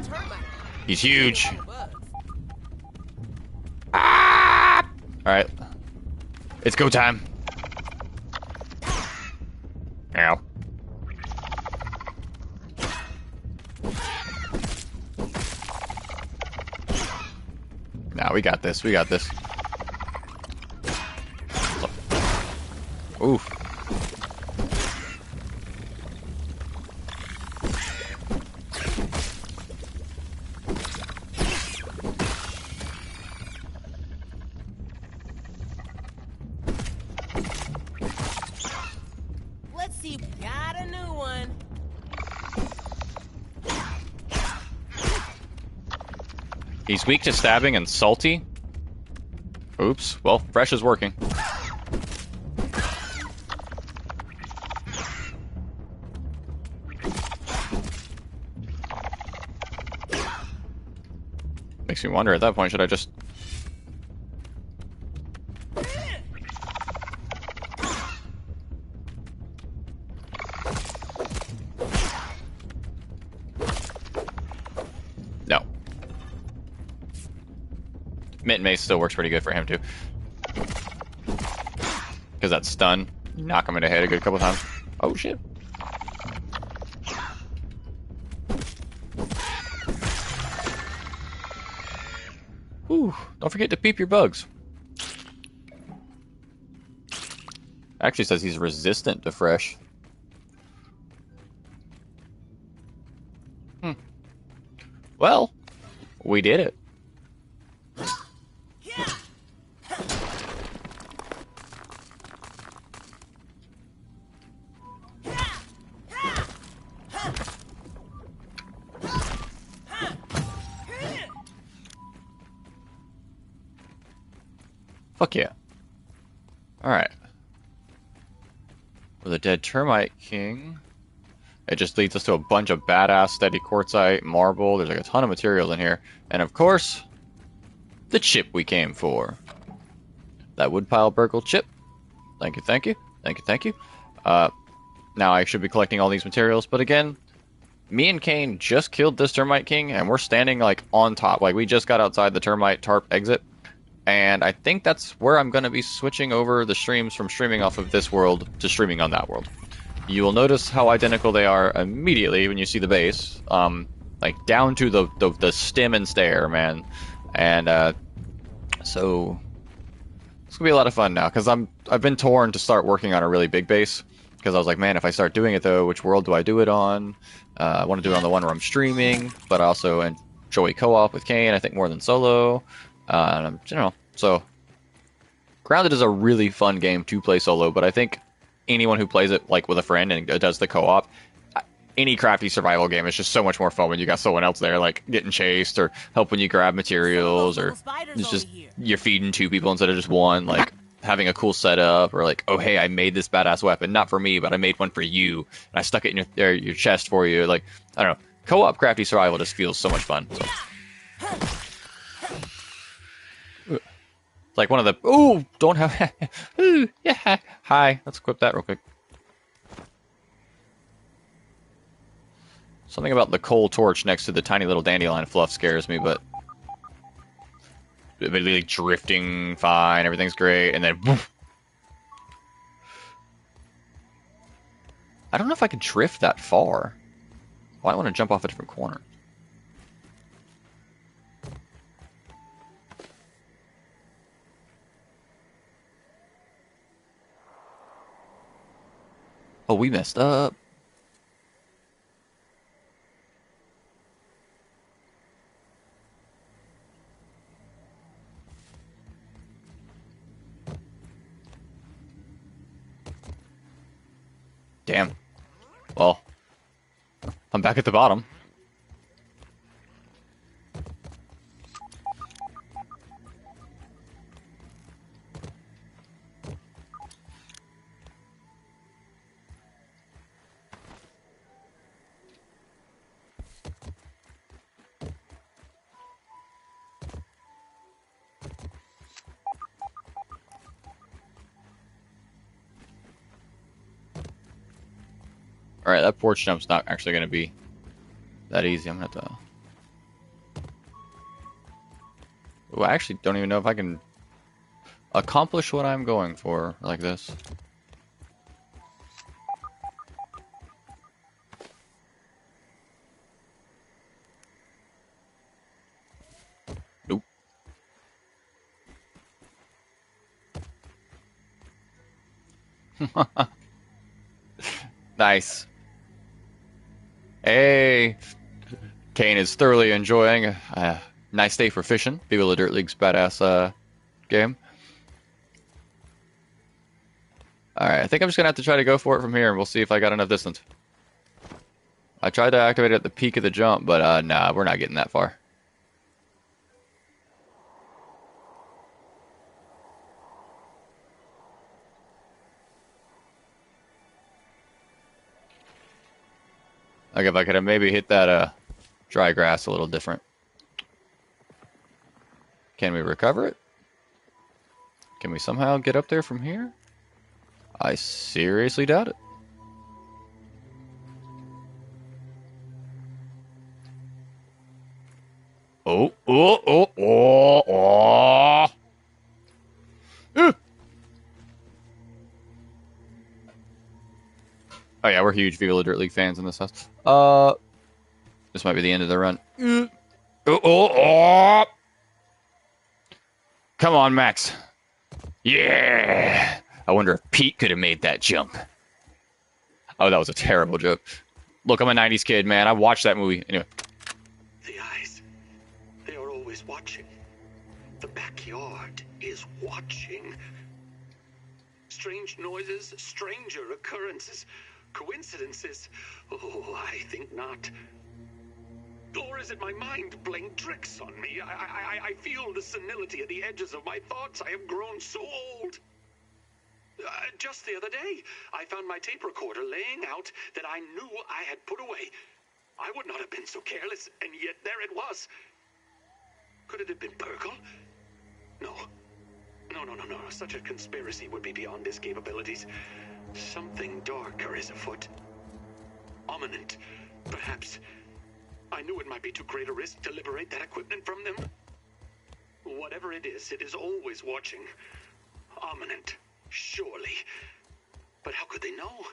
He's huge. Ah! Alright. It's go time. Ow. Nah, we got this. We got this. Oof. He's weak to stabbing and salty. Oops. Well, fresh is working. Makes me wonder at that point, should I just... No. Mint Mace still works pretty good for him, too. Because that stun, knock him in the head a good couple times. Oh, shit. Whew. Don't forget to peep your bugs. Actually says he's resistant to fresh. Well, we did it. Fuck yeah. Alright. With a dead Termite King, it just leads us to a bunch of badass steady quartzite, marble. There's like a ton of materials in here. And of course, the chip we came for. That woodpile burgle chip. Thank you, thank you. Thank you, thank you. Now I should be collecting all these materials, but again, me and Kane just killed this Termite King, and we're standing like on top. Like we just got outside the Termite Tarp exit. And I think that's where I'm going to be switching over the streams from streaming off of this world to streaming on that world. You will notice how identical they are immediately when you see the base. Like down to the stem and stair, man. And so it's gonna be a lot of fun now because I've been torn to start working on a really big base because I was like, man, if I start doing it though, which world do I do it on? I want to do it on the one where I'm streaming, but I also enjoy co-op with Kane. I think more than solo. So Grounded is a really fun game to play solo, but I think anyone who plays it like with a friend and does the co-op, any crafty survival game is just so much more fun when you got someone else there, like getting chased or helping you grab materials, or it's just you're feeding two people instead of just one, like having a cool setup, or like, oh hey, I made this badass weapon, not for me, but I made one for you, and I stuck it in your chest for you. Like, I don't know, co-op crafty survival just feels so much fun. So. Like one of the don't have ooh, yeah, hi, let's equip that real quick. Something about the coal torch next to the tiny little dandelion fluff scares me, but like drifting fine, everything's great, and then woof. I don't know if I can drift that far. Well, I want to jump off a different corner. Oh, we messed up. Damn. Well, I'm back at the bottom. Alright, that porch jump's not actually going to be that easy. I'm going to have to... Ooh, I actually don't even know if I can accomplish what I'm going for like this. Nope. Nice. Hey, Kane is thoroughly enjoying a nice day for fishing. People of Dirt League's badass game. Alright, I think I'm just going to have to try to go for it from here, and we'll see if I got enough distance. I tried to activate it at the peak of the jump, but nah, we're not getting that far. Like if I could have maybe hit that dry grass a little different. Can we recover it? Can we somehow get up there from here? I seriously doubt it. Oh, oh, oh, oh, oh. Oh yeah, we're huge Viva Dirt League fans in this house. This might be the end of the run. Oh, oh, oh. Come on, Max. Yeah. I wonder if Pete could have made that jump. Oh, that was a terrible joke. Look, I'm a 90s kid, man. I watched that movie. Anyway. The eyes. They are always watching. The backyard is watching. Strange noises, stranger occurrences, coincidences. Oh, I think not. Or is it my mind playing tricks on me? I feel the senility at the edges of my thoughts. I have grown so old. Just the other day, I found my tape recorder laying out that I knew I had put away. I would not have been so careless, and yet there it was. Could it have been Burgle? No. No. Such a conspiracy would be beyond his capabilities. Something darker is afoot. Ominent, perhaps. I knew it might be too great a risk to liberate that equipment from them. Whatever it is always watching. Ominent, surely. But how could they know?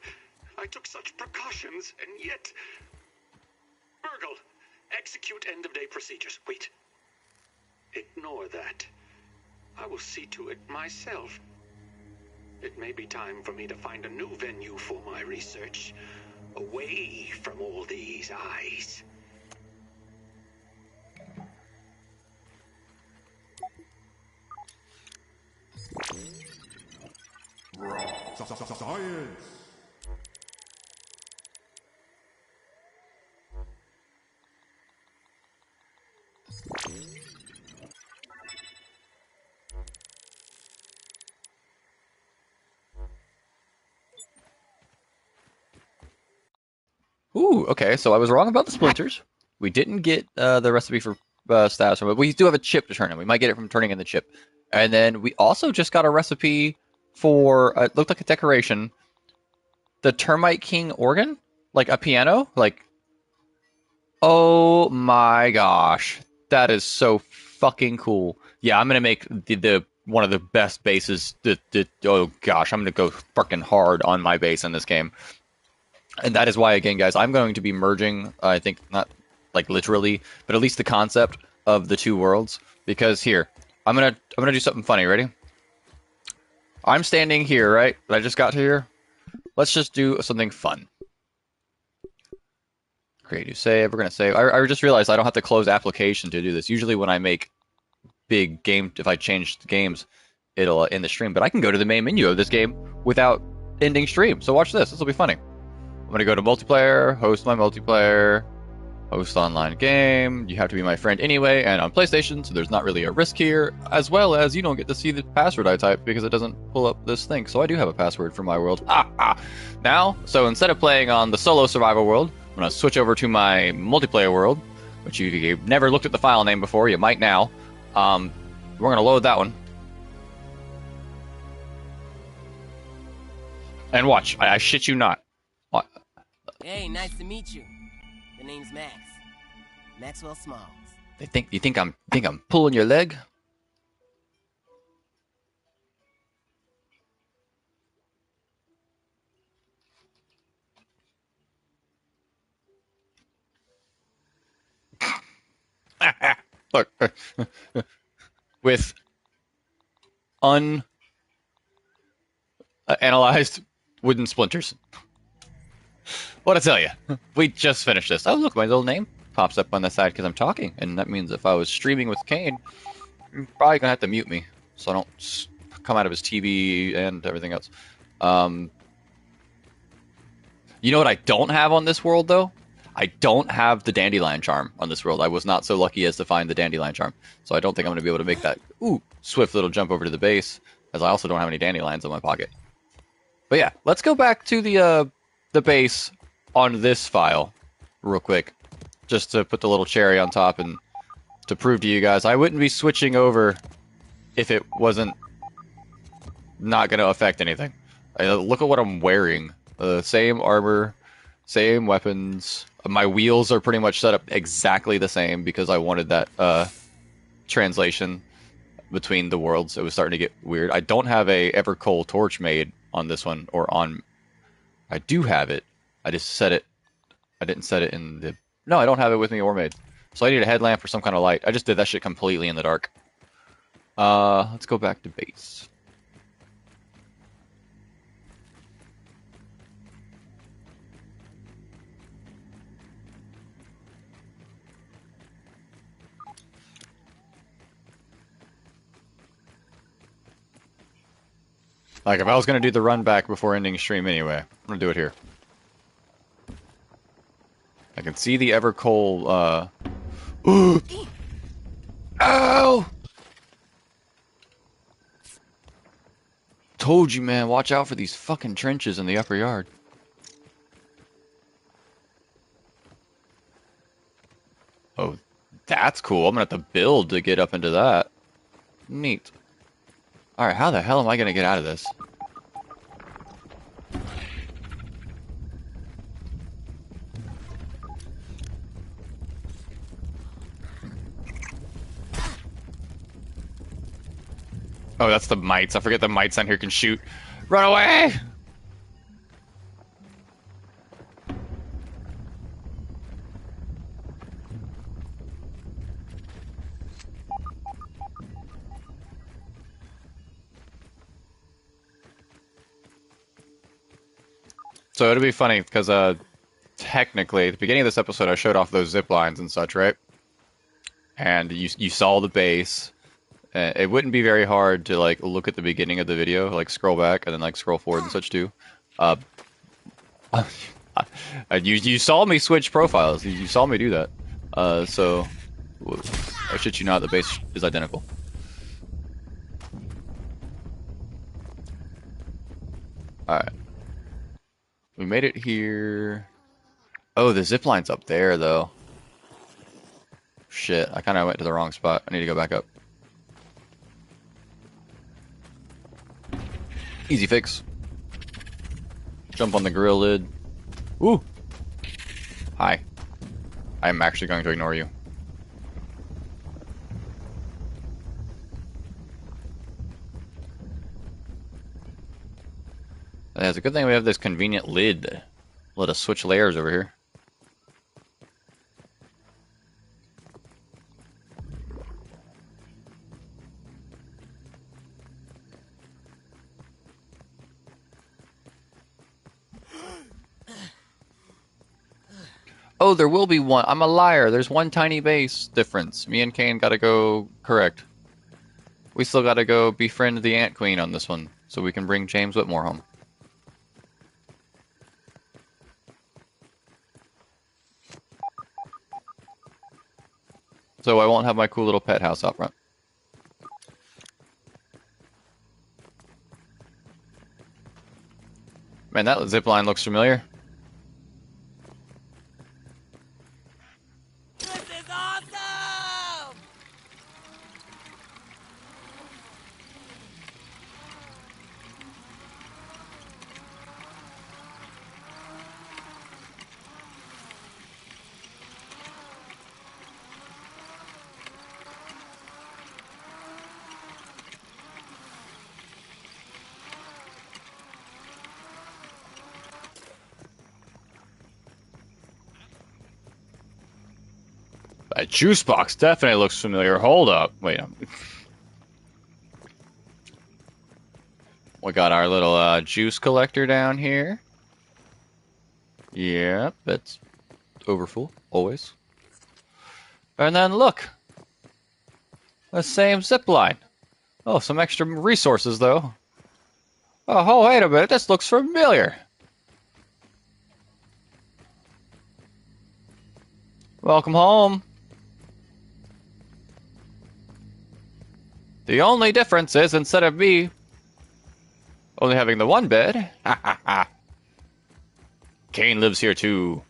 I took such precautions, and yet... Burgle, execute end-of-day procedures. Wait. Ignore that. I will see to it myself. It may be time for me to find a new venue for my research. Away from all these eyes. Science! Ooh, okay, so I was wrong about the splinters. We didn't get the recipe for status, but we do have a chip to turn in. We might get it from turning in the chip. And then we also just got a recipe for, it looked like a decoration, the Termite King organ? Like a piano? Like, oh my gosh. That is so fucking cool. Yeah, I'm going to make the one of the best bases. Oh gosh, I'm going to go fucking hard on my base in this game. And that is why, again, guys, I'm going to be merging, I think, not like literally, but at least the concept of the two worlds. Because here, I'm gonna do something funny. Ready? I'm standing here, right? I just got to here. Let's just do something fun. Create new save. We're gonna save. I just realized I don't have to close application to do this. Usually when I make big game, if I change the games, it'll end the stream. But I can go to the main menu of this game without ending stream. So watch this. This will be funny. I'm going to go to multiplayer, host my multiplayer, host online game. You have to be my friend anyway, and on PlayStation, so there's not really a risk here, as well as you don't get to see the password I type because it doesn't pull up this thing. So I do have a password for my world. Now, so instead of playing on the solo survival world, I'm going to switch over to my multiplayer world, which you've never looked at the file name before. You might now. We're going to load that one. And watch. I shit you not. Hey, nice to meet you. The name's Max. Maxwell Smalls. You think I'm pulling your leg? Look, with unanalyzed wooden splinters. What I tell you, we just finished this. Oh, look, my little name pops up on the side because I'm talking, and that means if I was streaming with Kane, I'm probably gonna have to mute me so I don't come out of his TV and everything else. You know what I don't have on this world though? I don't have the dandelion charm on this world. I was not so lucky as to find the dandelion charm, so I don't think I'm gonna be able to make that swift little jump over to the base, as I also don't have any dandelions in my pocket. But yeah, let's go back to the base on this file real quick, just to put the little cherry on top and to prove to you guys, I wouldn't be switching over if it wasn't not going to affect anything. Look at what I'm wearing. Same armor, same weapons. My wheels are pretty much set up exactly the same because I wanted that translation between the worlds. It was starting to get weird. I don't have a Evercoal torch made on this one, or on... I do have it. I just set it... I didn't set it in the... No, I don't have it with me or made. So I need a headlamp or some kind of light. I just did that shit completely in the dark. Let's go back to base. Like, if I was going to do the run back before ending stream anyway, I'm going to do it here. I can see the Evercoal, Ow! Told you, man, watch out for these fucking trenches in the upper yard. Oh, that's cool. I'm gonna have to build to get up into that. Neat. Alright, how the hell am I gonna get out of this? Oh, that's the mites. I forget the mites on here can shoot. Run away! So it'll be funny, because technically, at the beginning of this episode, I showed off those zip lines and such, right? And you saw the base. It wouldn't be very hard to like look at the beginning of the video, like scroll back and then like scroll forward and such too. You saw me switch profiles. You saw me do that. So I shit you not, the base is identical. All right, we made it here. Oh, the zip line's up there though. Shit, I kind of went to the wrong spot. I need to go back up. Easy fix. Jump on the grill lid. Ooh! Hi. I'm actually going to ignore you. It's a good thing we have this convenient lid. Let us switch layers over here. Oh, there will be one. I'm a liar. There's one tiny base difference. Me and Kane gotta go correct. We still gotta go befriend the Ant Queen on this one, so we can bring James Whitmore home. So I won't have my cool little pet house out front. Man, that zip line looks familiar. This is awesome! That juice box definitely looks familiar. Hold up. Wait. We got our little juice collector down here. Yep, that's overfull, always. And then look. The same zip line. Oh, some extra resources, though. Oh, wait a minute. This looks familiar. Welcome home. The only difference is instead of me only having the one bed, Kane lives here too.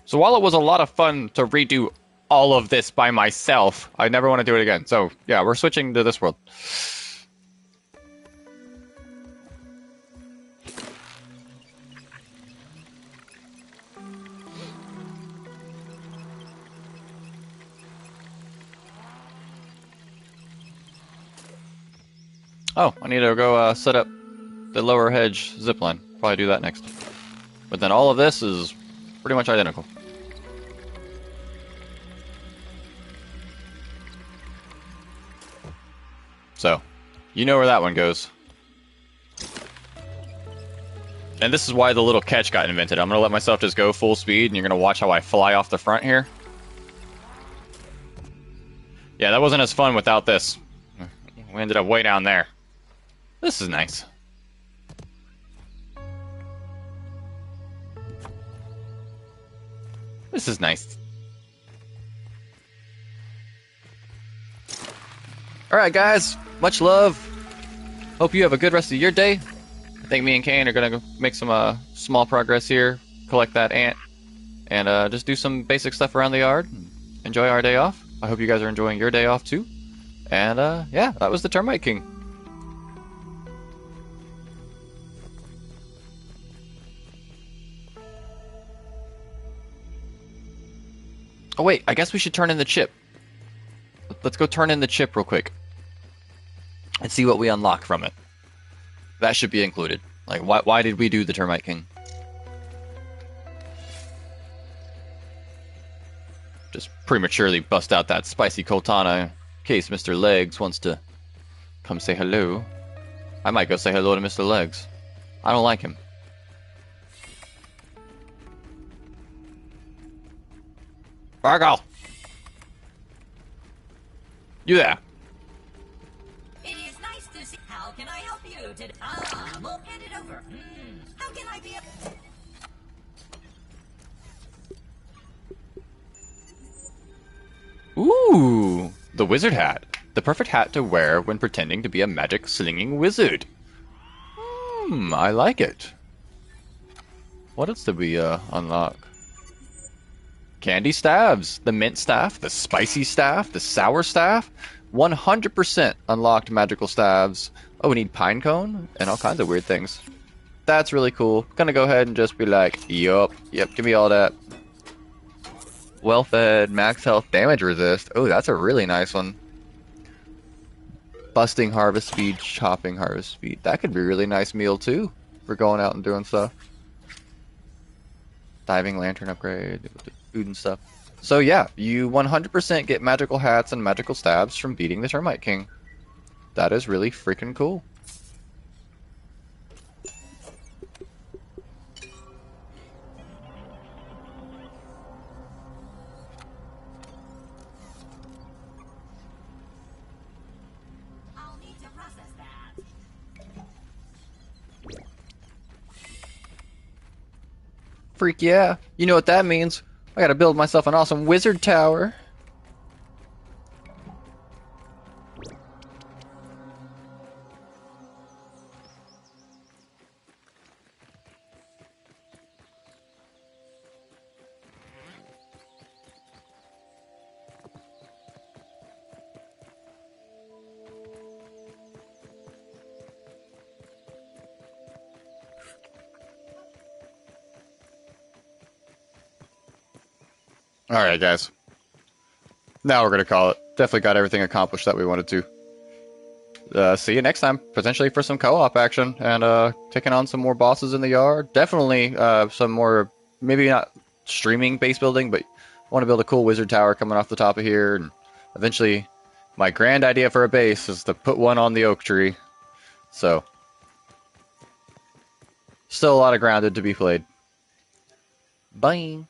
So while it was a lot of fun to redo all of this by myself, I never want to do it again. So yeah, we're switching to this world. Oh, I need to go set up the lower hedge zipline. Probably do that next. But then all of this is pretty much identical. So, you know where that one goes. And this is why the little catch got invented. I'm going to let myself just go full speed, and you're going to watch how I fly off the front here. Yeah, that wasn't as fun without this. We ended up way down there. This is nice. This is nice. Alright guys, much love. Hope you have a good rest of your day. I think me and Kane are gonna make some small progress here, collect that ant, and just do some basic stuff around the yard. Enjoy our day off. I hope you guys are enjoying your day off too. And yeah, that was the Termite King. Oh wait, I guess we should turn in the chip. Let's go turn in the chip real quick. And see what we unlock from it. That should be included. Like, why did we do the Termite King? Just prematurely bust out that spicy Coltana in case Mr. Legs wants to come say hello. I might go say hello to Mr. Legs. I don't like him. Fargo! You there? It is nice to see. How can I help you today? We'll hand it over. How can I be a... Ooh, the wizard hat. The perfect hat to wear when pretending to be a magic slinging wizard. I like it. What else did we unlock? Candy staves, the mint staff, the spicy staff, the sour staff. 100% unlocked magical staves. Oh, we need pine cone and all kinds of weird things. That's really cool. Gonna go ahead and just be like, yep, give me all that. Well fed, max health, damage resist. Oh, that's a really nice one. Busting harvest speed, chopping harvest speed. That could be a really nice meal too for going out and doing stuff. Diving lantern upgrade, food and stuff. So yeah, you 100% get magical hats and magical stabs from beating the Termite King. That is really freaking cool. I'll need to process that. Freak yeah. You know what that means. I gotta build myself an awesome wizard tower. Alright guys. Now we're gonna call it. Definitely got everything accomplished that we wanted to. See you next time, potentially for some co-op action, and taking on some more bosses in the yard. Definitely some more, maybe not streaming base building, but I want to build a cool wizard tower coming off the top of here, and eventually my grand idea for a base is to put one on the oak tree. So, still a lot of grounded to be played. Bye!